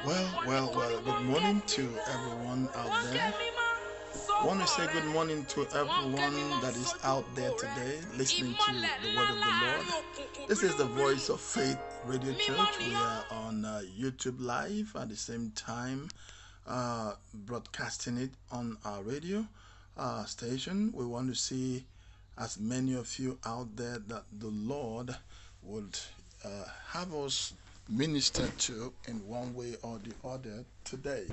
Well. Good morning to everyone out there. Want to say good morning to everyone that is out there today listening to the word of the Lord. This is the Voice of Faith Radio Church. We are on YouTube Live at the same time, broadcasting it on our radio station. We want to see as many of you out there that the Lord would have us minister to in one way or the other today.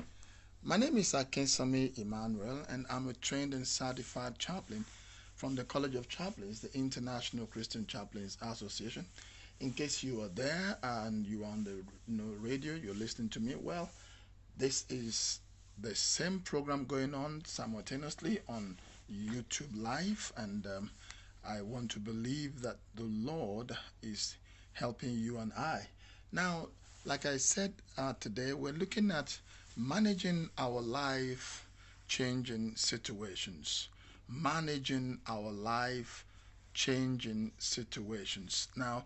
My name is Akinsanmi Emmanuel, and I'm a trained and certified chaplain from the College of Chaplains, the International Christian Chaplains Association. In case you are there and you are on the radio, you're listening to me, well, this is the same program going on simultaneously on YouTube Live, and I want to believe that the Lord is helping you and I. Now, like I said today, we're looking at managing our life changing situations. Managing our life changing situations. Now,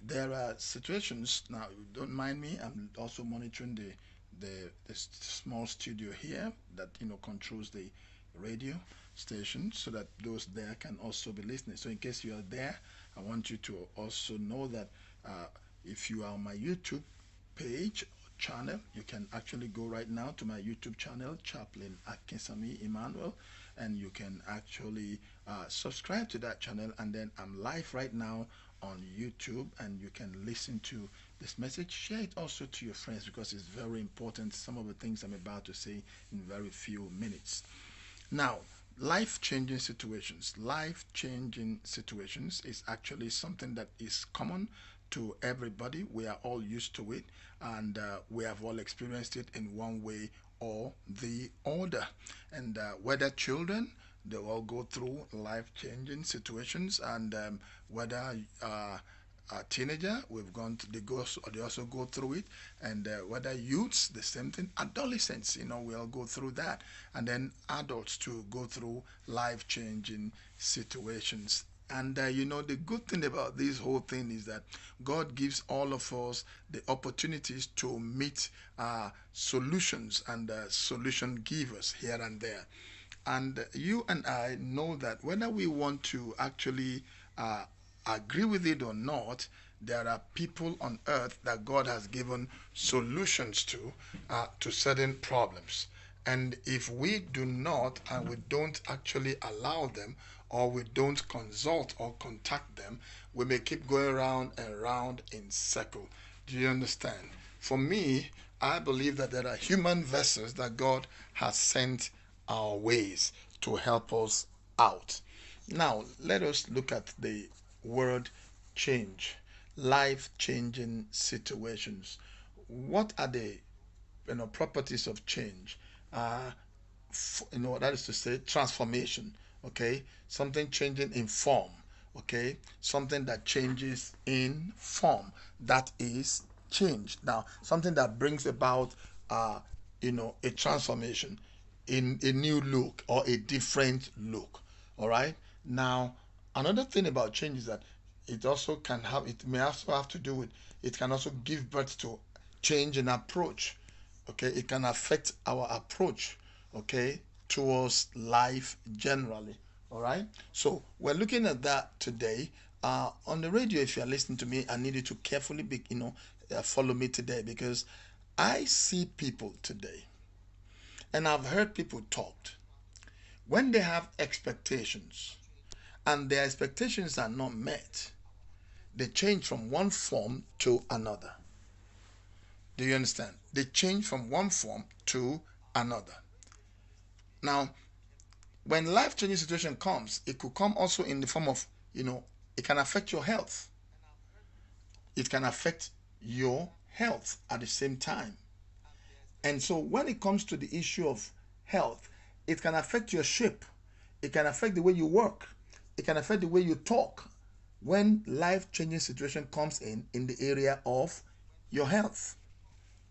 there are situations. Now, don't mind me. I'm also monitoring the small studio here that controls the radio station, so that those there can also be listening. So, in case you are there, I want you to also know that uh, if you are on my YouTube page channel, you can actually go right now to my YouTube channel, Chaplain Akinsanmi Emmanuel, and you can actually subscribe to that channel. And then I'm live right now on YouTube, and you can listen to this message. Share it also to your friends because it's very important. Some of the things I'm about to say in very few minutes. Now, life changing situations is actually something that is common to everybody. We are all used to it, and we have all experienced it in one way or the other. And whether children, they all go through life changing situations, and whether a teenager, we've gone to, they also go through it, and whether youths, the same thing. Adolescents, we all go through that, and then adults to go through life changing situations. And the good thing about this whole thing is that God gives all of us the opportunities to meet solutions and solution givers here and there. And you and I know that whether we want to actually agree with it or not, there are people on earth that God has given solutions to certain problems. And if we do not, and we don't actually allow them, or we don't consult or contact them, we may keep going round and round in circle. Do you understand? For me, I believe that there are human vessels that God has sent our ways to help us out. Now, let us look at the word change, life changing situations. What are the properties of change? Uh, that is to say, transformation. Okay, something changing in form. Okay, something that changes in form. That is change. Now, something that brings about, a transformation in a new look or a different look. All right. Now, another thing about change is that it may also have to do with, it can also give birth to change in approach. Okay, it can affect our approach, okay, towards life generally. All right, so we're looking at that today on the radio. If you're listening to me, I need you to carefully follow me today, because I see people today, and I've heard people talk when they have expectations and their expectations are not met, they change from one form to another. Do you understand? They change from one form to another. Now, when life changing situation comes, it could come also in the form of, it can affect your health. It can affect your health at the same time. And so when it comes to the issue of health, it can affect your shape. It can affect the way you work. It can affect the way you talk when life changing situation comes in the area of your health.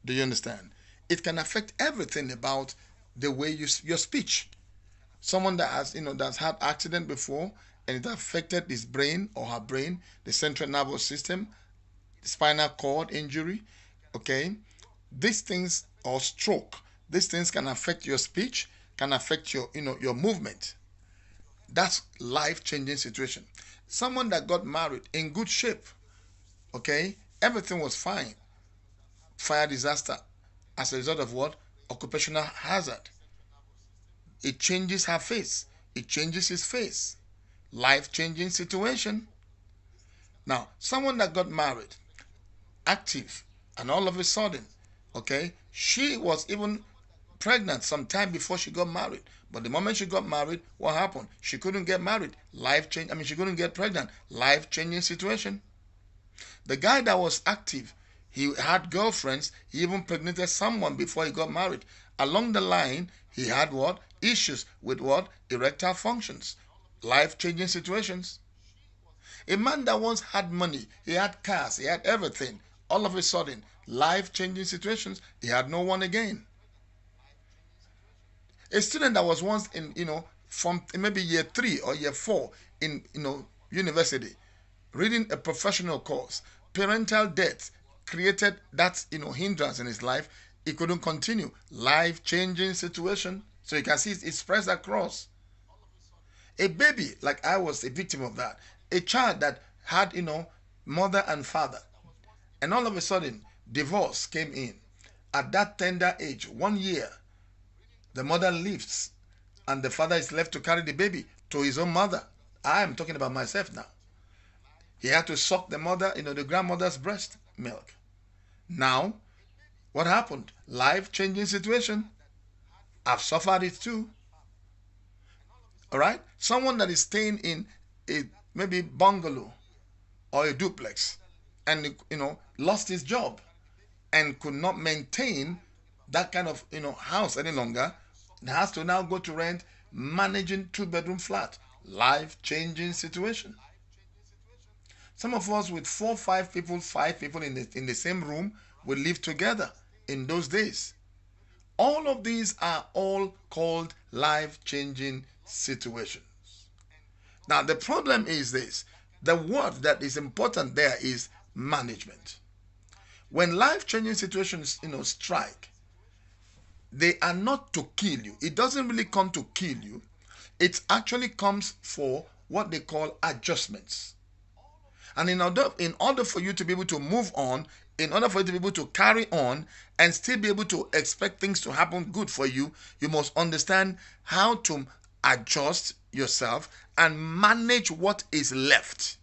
Do you understand? It can affect everything about the way your speech. Someone that has that's had accident before, and it affected his brain or her brain, the central nervous system, spinal cord injury. Okay, these things, or stroke, these things can affect your speech, can affect your, your movement. That's life-changing situation. Someone that got married in good shape, okay, everything was fine. Fire disaster as a result of what? Occupational hazard. It changes her face. It changes his face. Life-changing situation. Now, someone that got married, active, and all of a sudden, okay, she was even pregnant some time before she got married. But the moment she got married, what happened? She couldn't get married. Life change. I mean, she couldn't get pregnant. Life changing situation. The guy that was active, he had girlfriends. He even impregnated someone before he got married. Along the line, he had what? Issues with what? Erectile functions. Life changing situations. A man that once had money, he had cars, he had everything. All of a sudden, life changing situations, he had no one again. A student that was once in, from maybe year 3 or year 4 in, university, reading a professional course, parental death created that, hindrance in his life. He couldn't continue. Life changing situation. So you can see it's spreads across. A baby, like I was a victim of that. A child that had, mother and father. And all of a sudden, divorce came in. At that tender age, 1 year, the mother leaves and the father is left to carry the baby to his own mother. I am talking about myself now. He had to suck the mother, the grandmother's breast milk. Now, what happened? Life changing situation. I've suffered it too. All right? Someone that is staying in a maybe bungalow or a duplex and, lost his job and could not maintain that kind of, house any longer, and has to now go to rent, managing 2-bedroom flat. Life changing situation. Some of us with 4, 5 people, 5 people in the same room will live together in those days. All of these are all called life changing situations. Now the problem is this. The word that is important there is management. When life changing situations, strike, they are not to kill you. It doesn't really come to kill you. It actually comes for what they call adjustments. And in order for you to be able to move on, in order for you to be able to carry on and still be able to expect things to happen good for you, you must understand how to adjust yourself and manage what is left.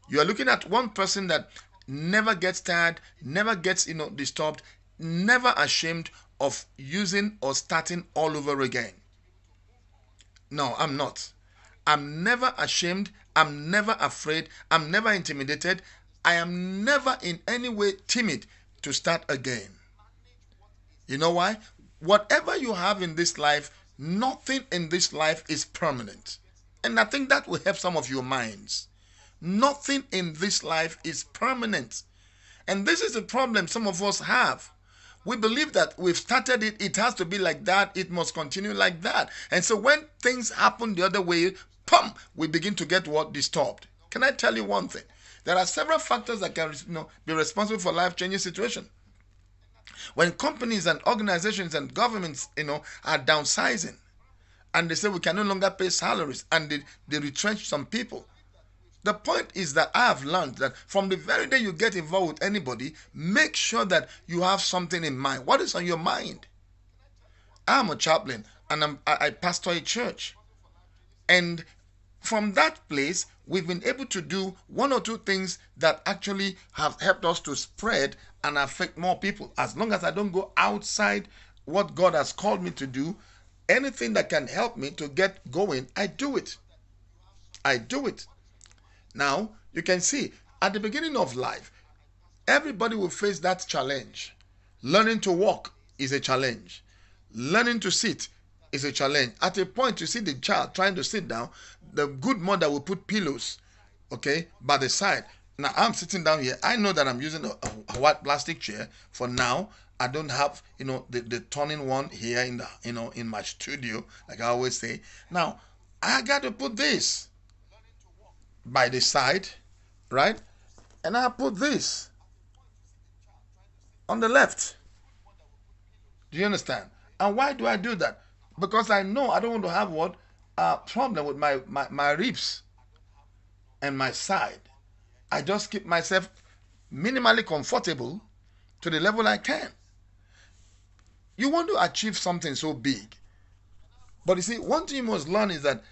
You are looking at one person that never gets tired, never gets, disturbed, never ashamed of using or starting all over again. No, I'm not. I'm never ashamed. I'm never afraid. I'm never intimidated. I am never in any way timid to start again. You know why? Whatever you have in this life, nothing in this life is permanent. And I think that will help some of your minds. Nothing in this life is permanent. And this is the problem some of us have. We believe that we've started it, it has to be like that, it must continue like that. And so when things happen the other way, pum, we begin to get what? Disturbed. Can I tell you one thing? There are several factors that can be responsible for life-changing situation. When companies and organizations and governments, are downsizing and they say we can no longer pay salaries and they retrench some people. The point is that I have learned that from the very day you get involved with anybody, make sure that you have something in mind. What is on your mind? I'm a chaplain and I pastor a church. And from that place, we've been able to do one or two things that actually have helped us to spread and affect more people. As long as I don't go outside what God has called me to do, anything that can help me to get going, I do it. I do it. Now, you can see, at the beginning of life, everybody will face that challenge. Learning to walk is a challenge. Learning to sit is a challenge. At a point, you see the child trying to sit down, the good mother will put pillows, okay, by the side. Now, I'm sitting down here. I know that I'm using a white plastic chair for now. I don't have, the turning one here in the, in my studio, like I always say. Now, I got to put this by the side, right? And I put this on the left. Do you understand? And why do I do that? Because I know I don't want to have what a problem with my ribs and my side. I just keep myself minimally comfortable to the level I can. You want to achieve something so big, but you see, one thing you must learn is that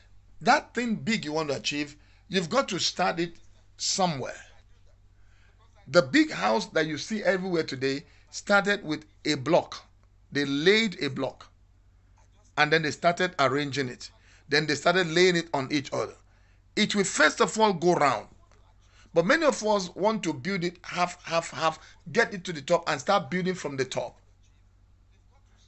that thing big you want to achieve, you've got to start it somewhere. The big house that you see everywhere today started with a block. They laid a block and then they started arranging it. Then they started laying it on each other. It will first of all go round. But many of us want to build it half, half, half, get it to the top and start building from the top.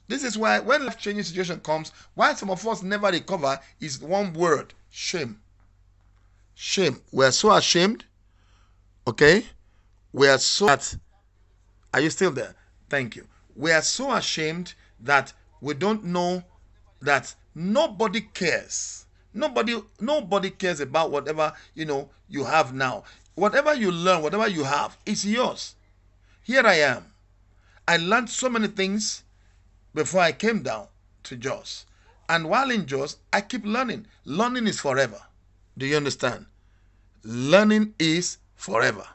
This is why when life-changing situation comes, why some of us never recover is one word: shame. Shame. We are so ashamed. Okay? We are so that. Are you still there? Thank you. We are so ashamed that we don't know that nobody cares. Nobody cares about whatever you have now. Whatever you learn, whatever you have, it's yours. Here I am. I learned so many things before I came down to Jos. And while in Jos, I keep learning. Learning is forever. Do you understand? Learning is forever.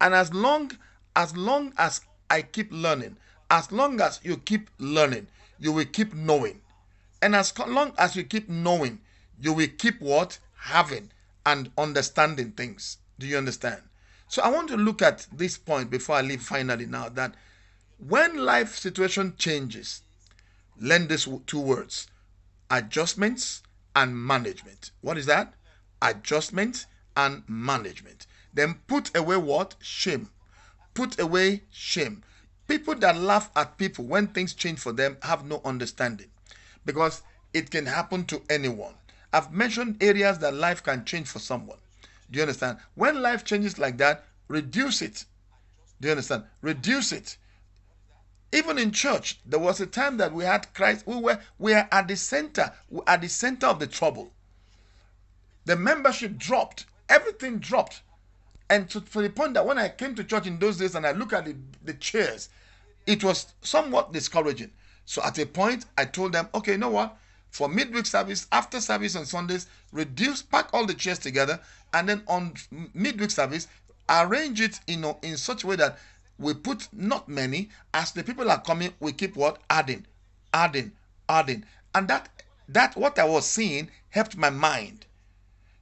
And as long as I keep learning, as long as you keep learning, you will keep knowing. And as long as you keep knowing, you will keep what? Having and understanding things. Do you understand? So I want to look at this point before I leave finally now, that when life situation changes, learn these two words: adjustments and management. What is that? Adjustment and management. Then put away what? Shame. Put away shame. People that laugh at people when things change for them have no understanding, because it can happen to anyone. I've mentioned areas that life can change for someone. Do you understand? When life changes like that, reduce it. Do you understand? Reduce it. Even in church, there was a time that we had Christ. We were at the center of the trouble. The membership dropped. Everything dropped. And to the point that when I came to church in those days and I look at the chairs, it was somewhat discouraging. So at a point, I told them, okay, you know what? For midweek service, after service on Sundays, pack all the chairs together, and then on midweek service, arrange it in such a way that we put not many. As the people are coming, we keep what? Adding. And that what I was seeing helped my mind.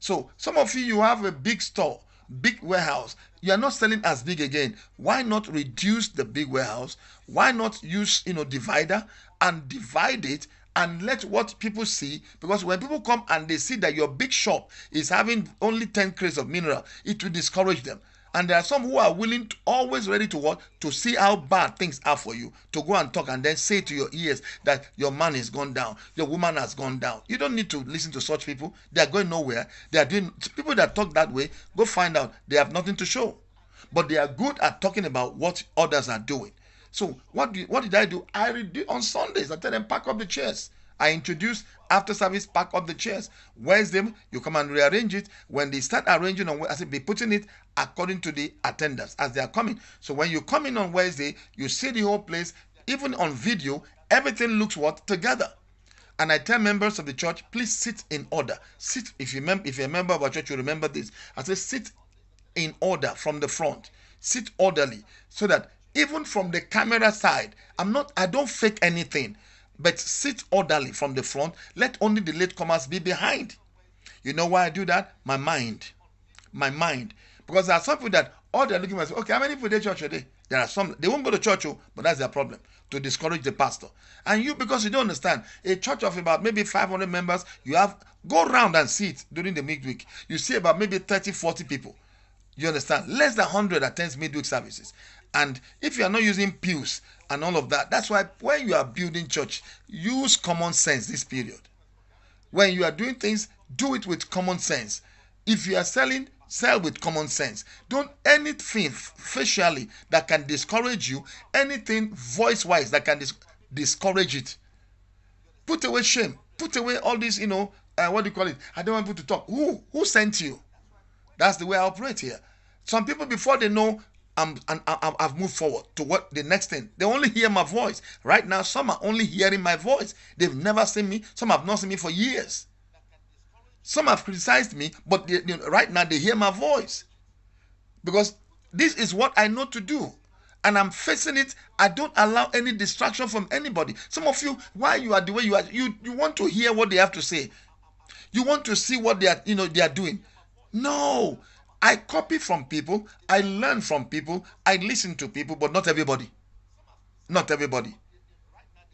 So some of you have a big store, big warehouse. You are not selling as big again. Why not reduce the big warehouse? Why not use divider and divide it and let what people see? Because when people come and they see that your big shop is having only 10 crates of mineral, it will discourage them. And there are some who are willing, always ready to what? To see how bad things are for you, to go and talk and then say to your ears that your man has gone down, your woman has gone down. You don't need to listen to such people. They are going nowhere. They are doing, people that talk that way, go find out they have nothing to show. But they are good at talking about what others are doing. So what did I do? On Sundays, I tell them, pack up the chairs. I introduce after service, pack up the chairs. Wednesday, you come and rearrange it. When they start arranging on Wednesday, be putting it according to the attendance as they are coming. So when you come in on Wednesday, you see the whole place. Even on video, everything looks what? Together. And I tell members of the church, please sit in order. Sit. If you're a member of our church, you remember this. I say sit in order from the front. Sit orderly, so that even from the camera side, I don't fake anything. But sit orderly from the front. Let only the latecomers be behind. You know why I do that? My mind. Because there are some people that all they're looking at is, okay, how many people they church today? There are some, they won't go to church, but that's their problem, to discourage the pastor. And you, because you don't understand, a church of about maybe 500 members, go around and see it during the midweek. You see about maybe 30, 40 people. You understand? Less than 100 attends midweek services. And if you are not using pews and all of that, that's why when you are building church, use common sense this period. When you are doing things, do it with common sense. If you are selling, sell with common sense. Don't anything facially that can discourage you, anything voice-wise that can discourage it. Put away shame. Put away all this, what do you call it? I don't want people to talk. Who sent you? That's the way I operate here. Some people, before they know, I've moved forward to what the next thing. They only hear my voice. Right now, some are only hearing my voice. They've never seen me. Some have not seen me for years. Some have criticized me, but right now they hear my voice. Because this is what I know to do. And I'm facing it. I don't allow any distraction from anybody. Some of you, why you are the way you are, you want to hear what they have to say. You want to see what they are doing. No. I copy from people. I learn from people. I listen to people, but not everybody. Not everybody.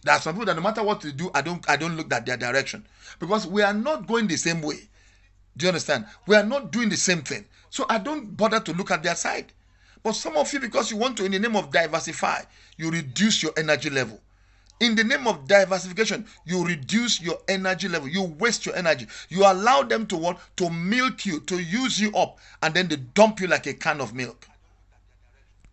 There are some people that no matter what they do, I don't look at their direction. Because we are not going the same way. Do you understand? We are not doing the same thing. So I don't bother to look at their side. But some of you, because you want to, in the name of diversify, you reduce your energy level. In the name of diversification, you reduce your energy level. You waste your energy. You allow them to what? To milk you, to use you up, and then they dump you like a can of milk.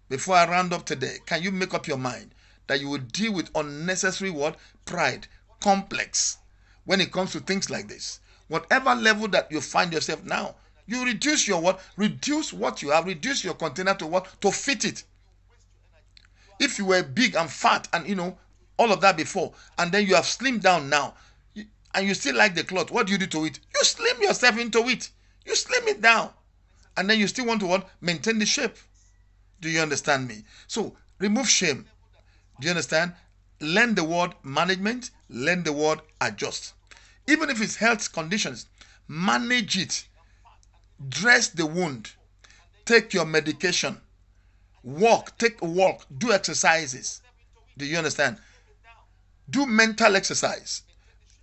Before I round up today, can you make up your mind that you will deal with unnecessary what? Pride, complex, when it comes to things like this? Whatever level that you find yourself now, you reduce your what? Reduce what you have. Reduce your container to what? To fit it. If you were big and fat and all of that before, and then you have slimmed down now, and you still like the cloth, what do you do to it? You slim yourself into it. You slim it down. And then you still want to what? Maintain the shape. Do you understand me? So, remove shame. Do you understand? Learn the word management. Learn the word adjust. Even if it's health conditions, manage it. Dress the wound. Take your medication. Walk. Take a walk. Do exercises. Do you understand? Do mental exercise.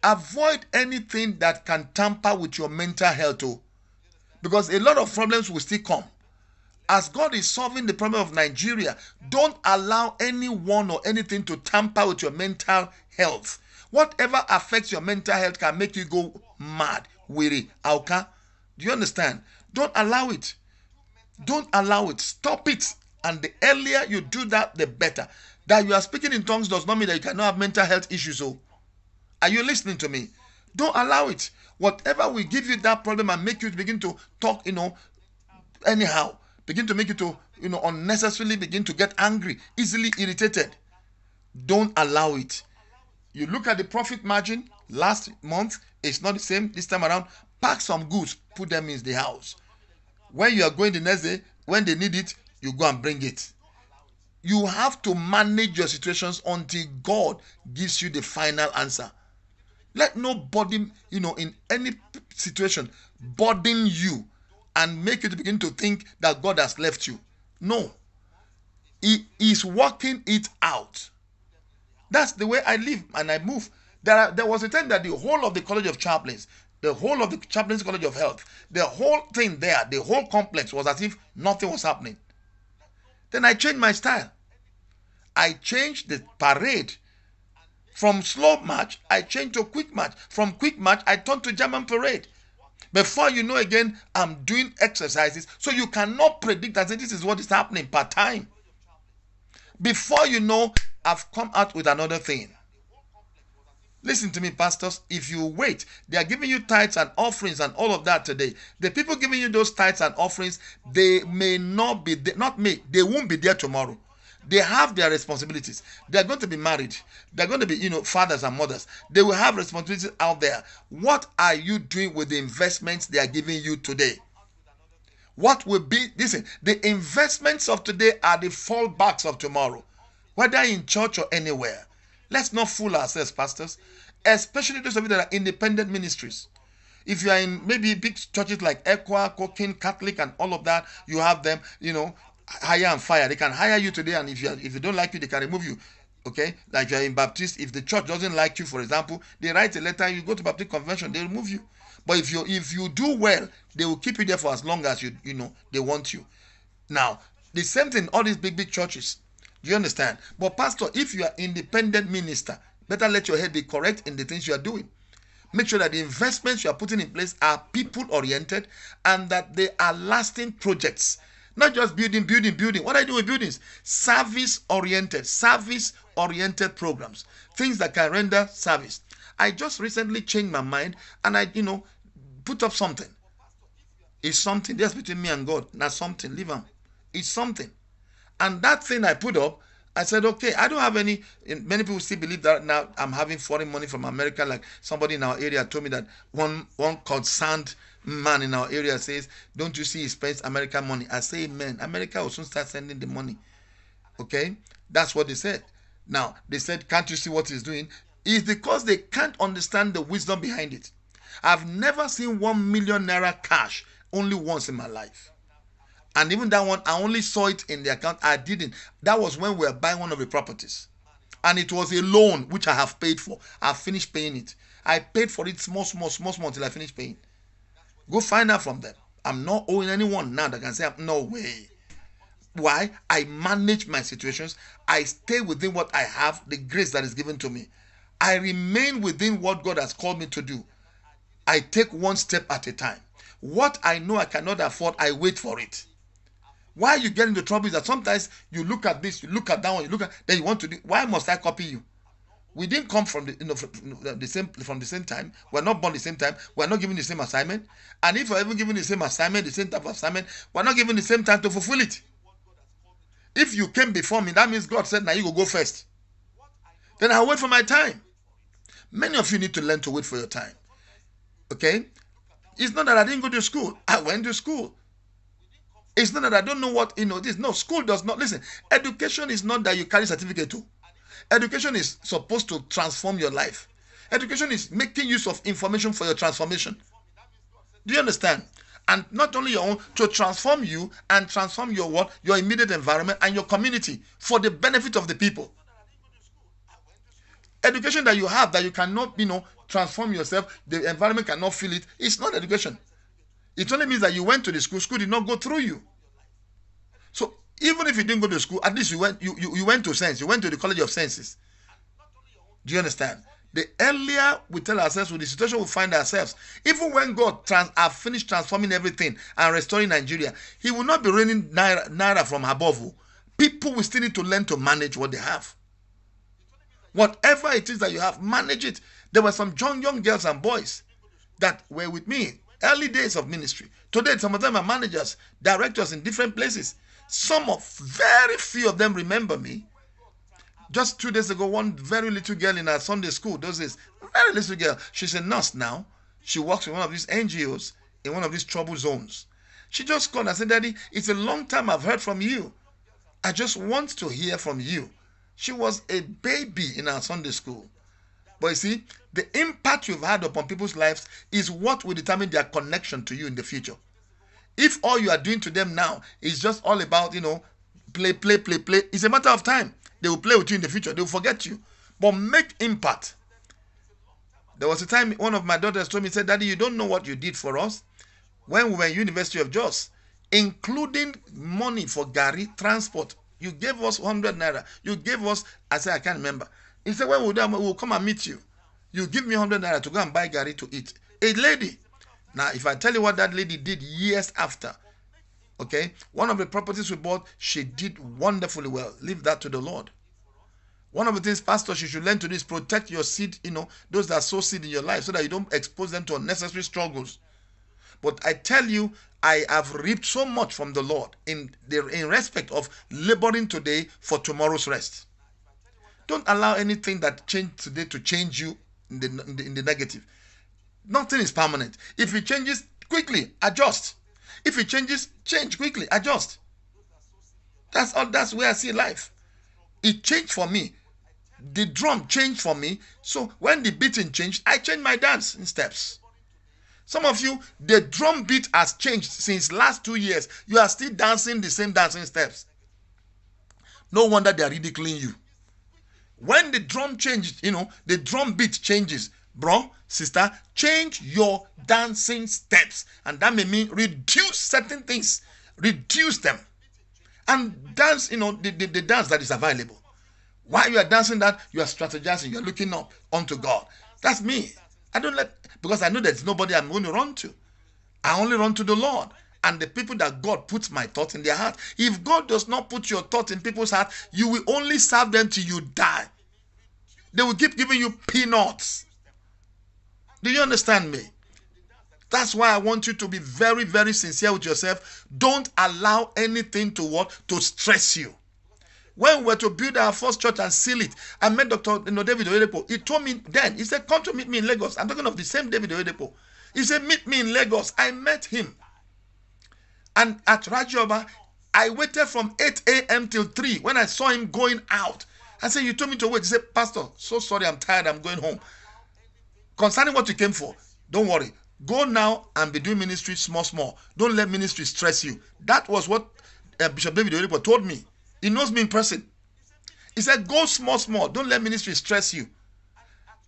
Avoid anything that can tamper with your mental health. Because a lot of problems will still come. As God is solving the problem of Nigeria, don't allow anyone or anything to tamper with your mental health. Whatever affects your mental health can make you go mad, weary, auka. Do you understand? Don't allow it. Don't allow it. Stop it. And the earlier you do that, the better. That you are speaking in tongues does not mean that you cannot have mental health issues. Are you listening to me? Don't allow it. Whatever will give you that problem and make you begin to talk, anyhow, begin to make you to, unnecessarily begin to get angry, easily irritated. Don't allow it. You look at the profit margin last month, it's not the same this time around. Pack some goods, put them in the house. When you are going the next day, when they need it, you go and bring it. You have to manage your situations until God gives you the final answer. Let nobody, in any situation, burden you and make you to begin to think that God has left you. No. He is working it out. That's the way I live and I move. There was a time that the whole of the College of Chaplains, the whole of the Chaplains College of Health, the whole thing there, the whole complex was as if nothing was happening. Then I changed my style. I changed the parade. From slow march, I changed to quick march. From quick march, I turned to German parade. Before you know again, I'm doing exercises. So you cannot predict and say this is what is happening per time. Before you know, I've come out with another thing. Listen to me, pastors. If you wait, they are giving you tithes and offerings and all of that today. The people giving you those tithes and offerings, they may not be there, they won't be there tomorrow. They have their responsibilities. They are going to be married. They are going to be, fathers and mothers. They will have responsibilities out there. What are you doing with the investments they are giving you today? What will be, listen, the investments of today are the fallbacks of tomorrow, whether in church or anywhere. Let's not fool ourselves, pastors, especially those of you that are independent ministries. If you are in maybe big churches like Equa, Cocaine, Catholic, and all of that, you have them, hire and fire. They can hire you today, and if they don't like you, they can remove you. Okay, like you're in Baptist, if the church doesn't like you, for example, they write a letter, you go to Baptist convention, they remove you. But if you do well, they will keep you there for as long as they want you. Now, the same thing, all these big churches. Do you understand? But pastor, if you are independent minister, better let your head be correct in the things you are doing. Make sure that the investments you are putting in place are people-oriented and that they are lasting projects. Not just building. What I do with buildings? Service-oriented programs. Things that can render service. I just recently changed my mind and I, put up something. It's something. That's between me and God. Not something. Leave them. It's something. And that thing I put up, I said, okay, I don't have any. Many people still believe that now I'm having foreign money from America. Like somebody in our area told me that one concerned man in our area says, don't you see he spends American money? I say, amen. America will soon start sending the money. Okay? That's what they said. Now, they said, can't you see what he's doing? It's because they can't understand the wisdom behind it. I've never seen 1 million naira cash only once in my life. And even that one, I only saw it in the account. I didn't. That was when we were buying one of the properties. And it was a loan which I have paid for. I finished paying it. I paid for it small until I finished paying. Go find out from them. I'm not owing anyone now that can say, no way. Why? I manage my situations. I stay within what I have, the grace that is given to me. I remain within what God has called me to do. I take one step at a time. What I know I cannot afford, I wait for it. Why you get into trouble is that sometimes you look at this, you look at that one, you look at, then you want to do. Why must I copy you? We didn't come from the same time. We're not born the same time. We're not given the same assignment. And if we're even given the same assignment, the same type of assignment, we're not given the same time to fulfill it. If you came before me, that means God said, now you go first. Then I'll wait for my time. Many of you need to learn to wait for your time. Okay? It's not that I didn't go to school. I went to school. It's not that I don't know what, this. No, school does not. Listen, education is not that you carry certificate to. Education is supposed to transform your life. Education is making use of information for your transformation. Do you understand? And not only your own, to transform you and transform your what? Your immediate environment and your community for the benefit of the people. Education that you have that you cannot, transform yourself, the environment cannot feel it, it's not education. It only means that you went to the school did not go through you. So even if you didn't go to school, at least you went to sense, you went to the College of Sciences. Do you understand? The earlier we tell ourselves with the situation we find ourselves, even when God have finished transforming everything and restoring Nigeria, He will not be raining naira from above. People will still need to learn to manage what they have. Whatever it is that you have, manage it. There were some young girls and boys that were with me early days of ministry. Today, some of them are managers, directors in different places. Very few of them remember me. Just 2 days ago, one very little girl in our Sunday school, very little girl, she's a nurse now. She works in one of these NGOs in one of these trouble zones. She just called and said, Daddy, it's a long time I've heard from you. I just want to hear from you. She was a baby in our Sunday school. But you see, the impact you've had upon people's lives is what will determine their connection to you in the future. If all you are doing to them now is just all about, play, it's a matter of time. They will play with you in the future. They will forget you. But make impact. There was a time one of my daughters told me, said, Daddy, you don't know what you did for us when we were in University of Jos, including money for Gari transport. You gave us 100 naira. You gave us, I said, I can't remember. He said, when we'll come and meet you. You give me 100 naira to go and buy Gari to eat. A lady. Now, if I tell you what that lady did years after, okay, one of the properties we bought, she did wonderfully well. Leave that to the Lord. One of the things, pastors, you should learn to do is protect your seed, those that sow seed in your life so that you don't expose them to unnecessary struggles. But I tell you, I have reaped so much from the Lord in respect of laboring today for tomorrow's rest. Don't allow anything that changed today to change you in the negative. Nothing is permanent. If it changes, quickly adjust. If it changes, change quickly, adjust. That's where I see life. It changed for me. The drum changed for me. So when the beating changed, I changed my dance in steps. Some of you, the drum beat has changed since last 2 years. You are still dancing the same dancing steps. No wonder they are ridiculing you. When the drum changed, the drum beat changes. Bro, sister, change your dancing steps. And that may mean reduce certain things. Reduce them. And dance, the dance that is available. While you are dancing that, you are strategizing. You are looking up unto God. That's me. Because I know there's nobody I'm going to run to. I only run to the Lord and the people that God puts my thoughts in their heart. If God does not put your thoughts in people's heart, you will only serve them till you die. They will keep giving you peanuts. Do you understand me? That's why I want you to be very, very sincere with yourself. Don't allow anything to stress you. When we were to build our first church and seal it, I met Dr. David Oyedepo. He told me then, he said, come to meet me in Lagos. I'm talking of the same David Oyedepo. He said, meet me in Lagos. I met him. And at Rajoba, I waited from 8 a.m. till 3 when I saw him going out. I said, you told me to wait. He said, Pastor, so sorry, I'm tired. I'm going home. Concerning what you came for, don't worry. Go now and be doing ministry small. Don't let ministry stress you. That was what Bishop David Oyedepo told me. He knows me in person. He said, go small. Don't let ministry stress you.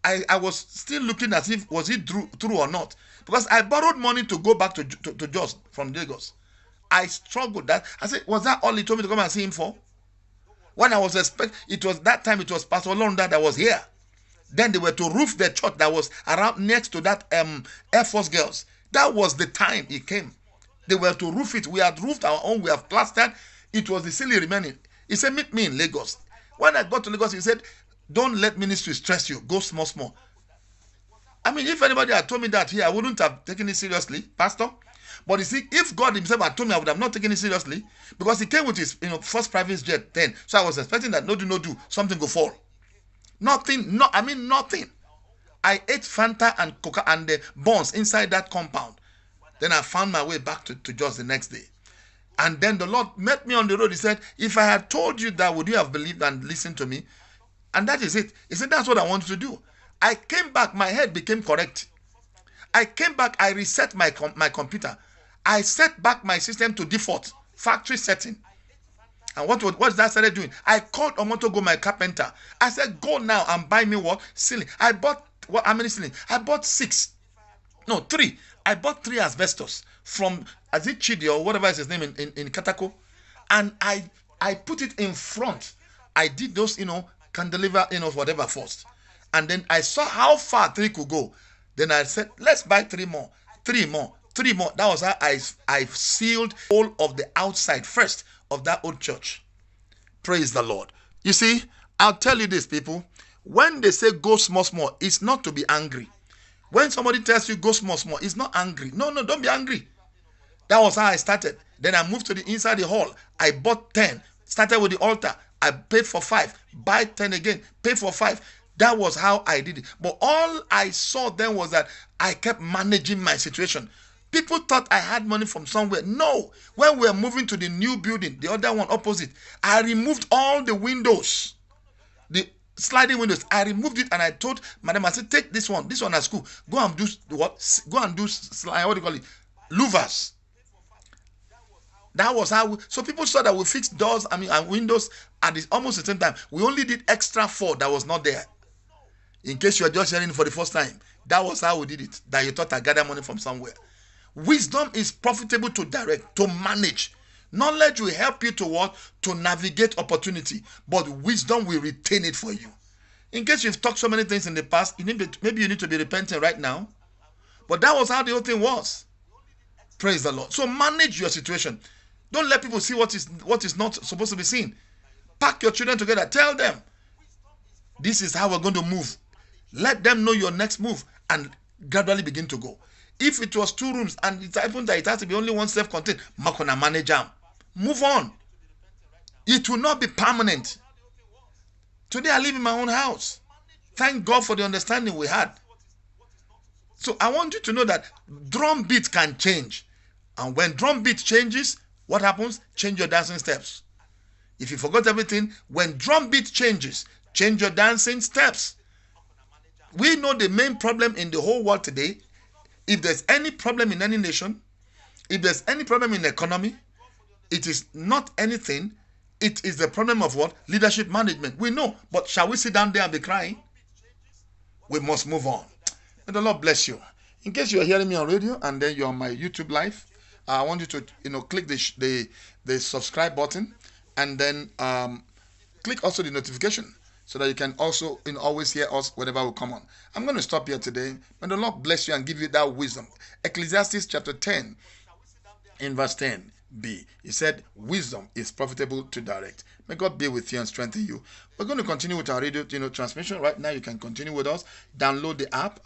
I was still looking as if, was it true or not? Because I borrowed money to go back to Jos from Lagos. I struggled that. I said, was that all he told me to come and see him for? When I was expecting, it was that time, it was Pastor Londa that was here. Then they were to roof the church that was around next to that Air Force girls. That was the time he came. They were to roof it. We had roofed our own. We have plastered. It was the silly remaining. He said, meet me in Lagos. When I got to Lagos, he said, don't let ministry stress you. Go small. I mean, if anybody had told me that here, I wouldn't have taken it seriously, Pastor. But you see, if God himself had told me, I would have not taken it seriously, because he came with his first private jet then. So I was expecting that no do, something will fall. Nothing. I ate Fanta and Coca and the buns inside that compound. Then I found my way back to Jos the next day. And then the Lord met me on the road. He said, if I had told you that, would you have believed and listened to me? And that is it. He said, that's what I want you to do. I came back, my head became correct. I came back, I reset my computer. I set back my system to default, factory setting. And what that started doing? I called Omotogo, my carpenter. I said, go now and buy me what? Ceiling. I bought, how many ceiling? I bought 3. I bought 3 asbestos from, is it Chidi or whatever is his name in Katako. And I put it in front. I did those, cantilever, whatever first. And then I saw how far 3 could go. Then I said, let's buy 3 more. 3 more. That was how I sealed all of the outside first of that old church. Praise the Lord. You see, I'll tell you this, people. When they say go small, it's not to be angry. When somebody tells you go small, it's not angry. No, don't be angry. That was how I started. Then I moved to the inside the hall. I bought 10. Started with the altar. I paid for 5. Buy 10 again. Pay for 5. That was how I did it. But all I saw then was that I kept managing my situation. People thought I had money from somewhere. No. When we were moving to the new building, the other one opposite, I removed all the windows. The sliding windows. I removed it and I told Madam, I said, take this one at school. Go and do what? Go and do, what do you call it? Louvers. That was how so people saw that we fixed doors, and windows at almost the same time. We only did extra 4 that was not there. In case you are just hearing it for the first time, that was how we did it. That you thought I gathered money from somewhere. Wisdom is profitable to direct, to manage. Knowledge will help you to what? To navigate opportunity. But wisdom will retain it for you. In case you've talked so many things in the past, maybe you need to be repenting right now. But that was how the whole thing was. Praise the Lord. So manage your situation. Don't let people see what is not supposed to be seen. Pack your children together. Tell them, this is how we're going to move. Let them know your next move and gradually begin to go. If it was 2 rooms and it happened that it has to be only one self-contained, Makona manager. Move on. It will not be permanent. Today I live in my own house. Thank God for the understanding we had. So I want you to know that drum beat can change. And when drum beat changes, what happens? Change your dancing steps. If you forgot everything, when drum beat changes, change your dancing steps. We know the main problem in the whole world today. If there's any problem in any nation, if there's any problem in the economy, it is not anything. It is the problem of what? Leadership management. We know. But shall we sit down there and be crying? We must move on. May the Lord bless you. In case you're hearing me on radio and then you're on my YouTube live, I want you to click the subscribe button and then click also the notification so that you can also always hear us whenever we come on. I'm going to stop here today. May the Lord bless you and give you that wisdom. Ecclesiastes chapter 10 in verse 10b. He said, wisdom is profitable to direct. May God be with you and strengthen you. We're going to continue with our radio transmission. Right now you can continue with us. Download the app,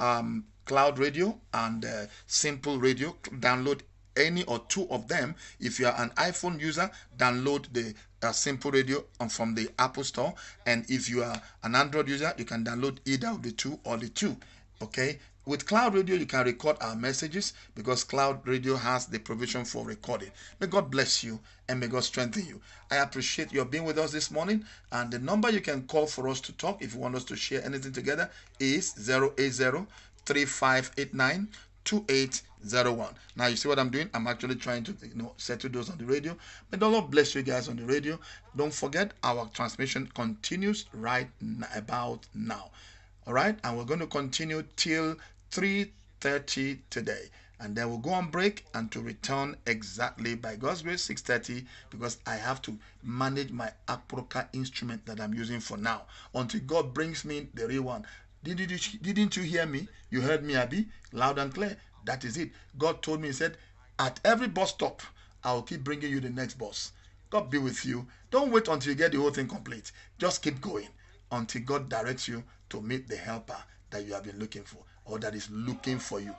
Cloud Radio and Simple Radio. Download any or 2 of them. If you are an iPhone user, download the Simple Radio from the Apple Store. And if you are an Android user, you can download either of the two or the two. Okay. With Cloud Radio, you can record our messages because Cloud Radio has the provision for recording. May God bless you and may God strengthen you. I appreciate your being with us this morning. And the number you can call for us to talk if you want us to share anything together is 080-3589-2801. Now you see what I'm doing? I'm actually trying to settle those on the radio. May the Lord bless you guys on the radio. Don't forget our transmission continues right about now. All right, and we're going to continue till 3:30 today, and then we'll go on break and to return exactly by God's grace 6:30 because I have to manage my Aproca instrument that I'm using for now until God brings me the real one. Didn't you hear me? You heard me, Abby, loud and clear. That is it. God told me, He said, at every bus stop, I'll keep bringing you the next bus. God be with you. Don't wait until you get the whole thing complete. Just keep going until God directs you to meet the helper that you have been looking for or that is looking for you.